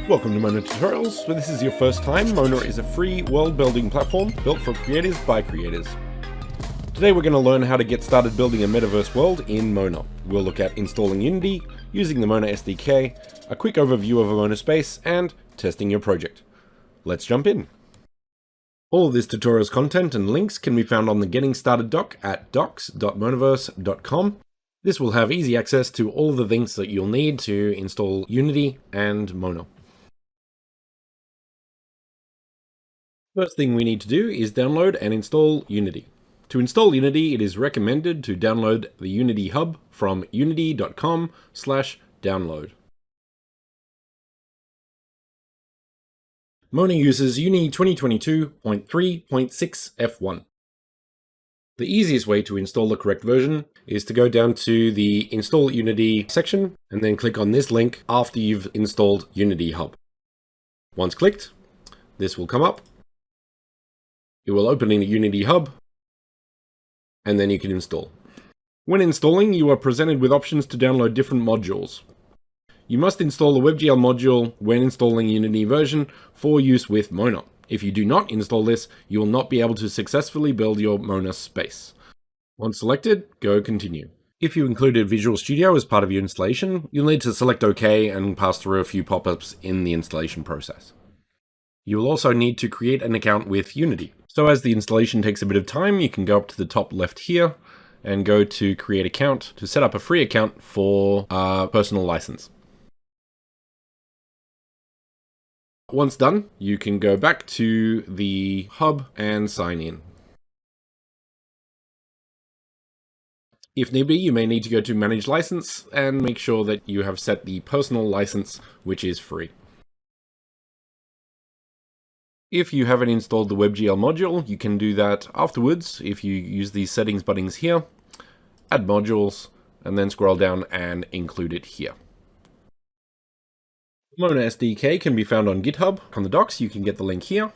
Welcome to Mona Tutorials. If this is your first time, Mona is a free world-building platform built for creators by creators. Today we're going to learn how to get started building a metaverse world in Mona. We'll look at installing Unity, using the Mona SDK, a quick overview of a Mona space, and testing your project. Let's jump in. All of this tutorial's content and links can be found on the Getting Started doc at docs.monaverse.com. This will have easy access to all of the things that you'll need to install Unity and Mona. First thing we need to do is download and install Unity. To install Unity, it is recommended to download the Unity Hub from unity.com/download. Mona uses Uni 2022.3.6 F1. The easiest way to install the correct version is to go down to the Install Unity section and then click on this link after you've installed Unity Hub. Once clicked, this will come up. It will open in the Unity Hub, and then you can install. When installing, you are presented with options to download different modules. You must install the WebGL module when installing Unity version for use with Mona. If you do not install this, you will not be able to successfully build your Mona space. Once selected, go continue. If you included Visual Studio as part of your installation, you'll need to select OK and pass through a few pop-ups in the installation process. You will also need to create an account with Unity. So as the installation takes a bit of time, you can go up to the top left here and go to Create Account to set up a free account for a personal license. Once done, you can go back to the hub and sign in. If need be, you may need to go to Manage License and make sure that you have set the personal license, which is free. If you haven't installed the WebGL module, you can do that afterwards if you use these settings buttons here, add modules, and then scroll down and include it here. Mona SDK can be found on GitHub. On the docs, you can get the link here.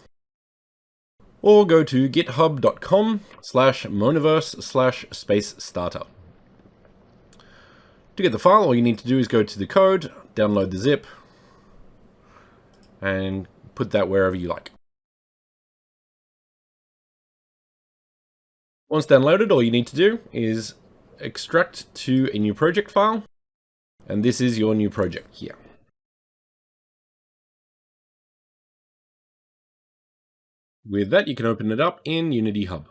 Or go to github.com/monaverse/space-starter. To get the file, all you need to do is go to the code, download the zip, and put that wherever you like. Once downloaded, all you need to do is extract to a new project file, and this is your new project here. With that, you can open it up in Unity Hub.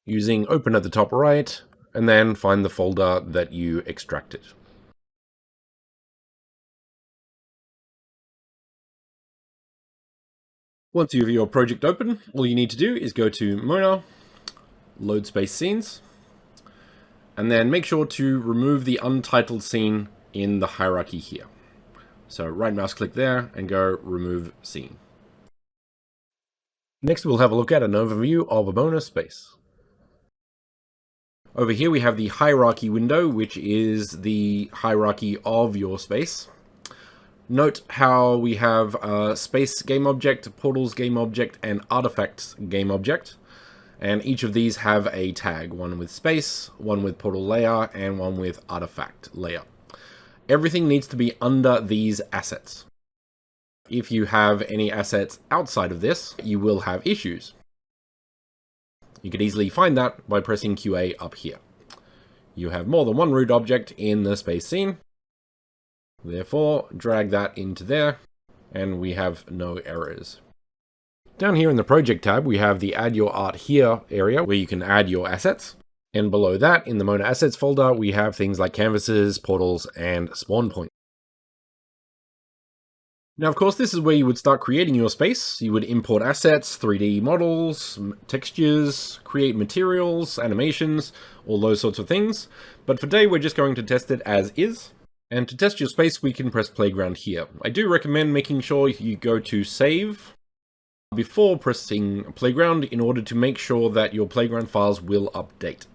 Using Open at the top right, and then find the folder that you extracted. Once you have your project open, all you need to do is go to Mona, load space scenes, and then make sure to remove the untitled scene in the hierarchy here. So right mouse click there and go remove scene. Next we'll have a look at an overview of a Mona space. Over here we have the hierarchy window, which is the hierarchy of your space. Note how we have a space game object, portals game object, and artifacts game object. And each of these have a tag, one with space, one with portal layer, and one with artifact layer. Everything needs to be under these assets. If you have any assets outside of this, you will have issues. You can easily find that by pressing QA up here. You have more than one root object in the space scene. Therefore, drag that into there, and we have no errors. Down here in the Project tab, we have the Add Your Art Here area, where you can add your assets. And below that, in the Mona Assets folder, we have things like canvases, portals, and spawn point. Now, of course, this is where you would start creating your space. You would import assets, 3D models, textures, create materials, animations, all those sorts of things. But for today, we're just going to test it as is. And to test your space, we can press Playground here. I do recommend making sure you go to Save before pressing Playground in order to make sure that your Playground files will update.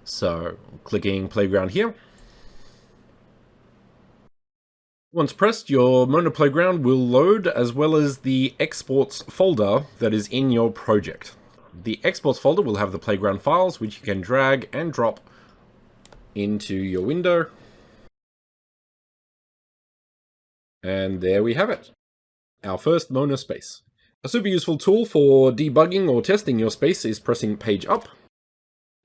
So, clicking Playground here. Once pressed, your Mona Playground will load, as well as the exports folder that is in your project. The exports folder will have the Playground files, which you can drag and drop into your window. And there we have it. Our first Mona space. A super useful tool for debugging or testing your space is pressing page up.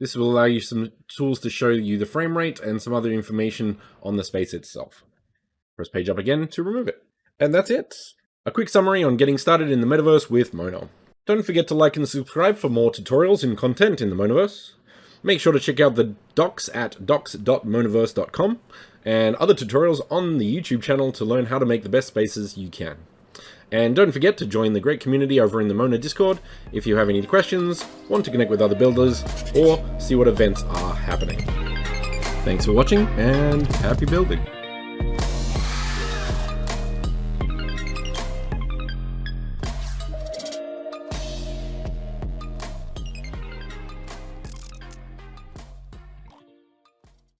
This will allow you some tools to show you the frame rate and some other information on the space itself. Press page up again to remove it. And that's it. A quick summary on getting started in the metaverse with Mona. Don't forget to like and subscribe for more tutorials and content in the Monaverse. Make sure to check out the docs at docs.monaverse.com and other tutorials on the YouTube channel to learn how to make the best spaces you can. And don't forget to join the great community over in the Mona Discord if you have any questions, want to connect with other builders, or see what events are happening. Thanks for watching, and happy building!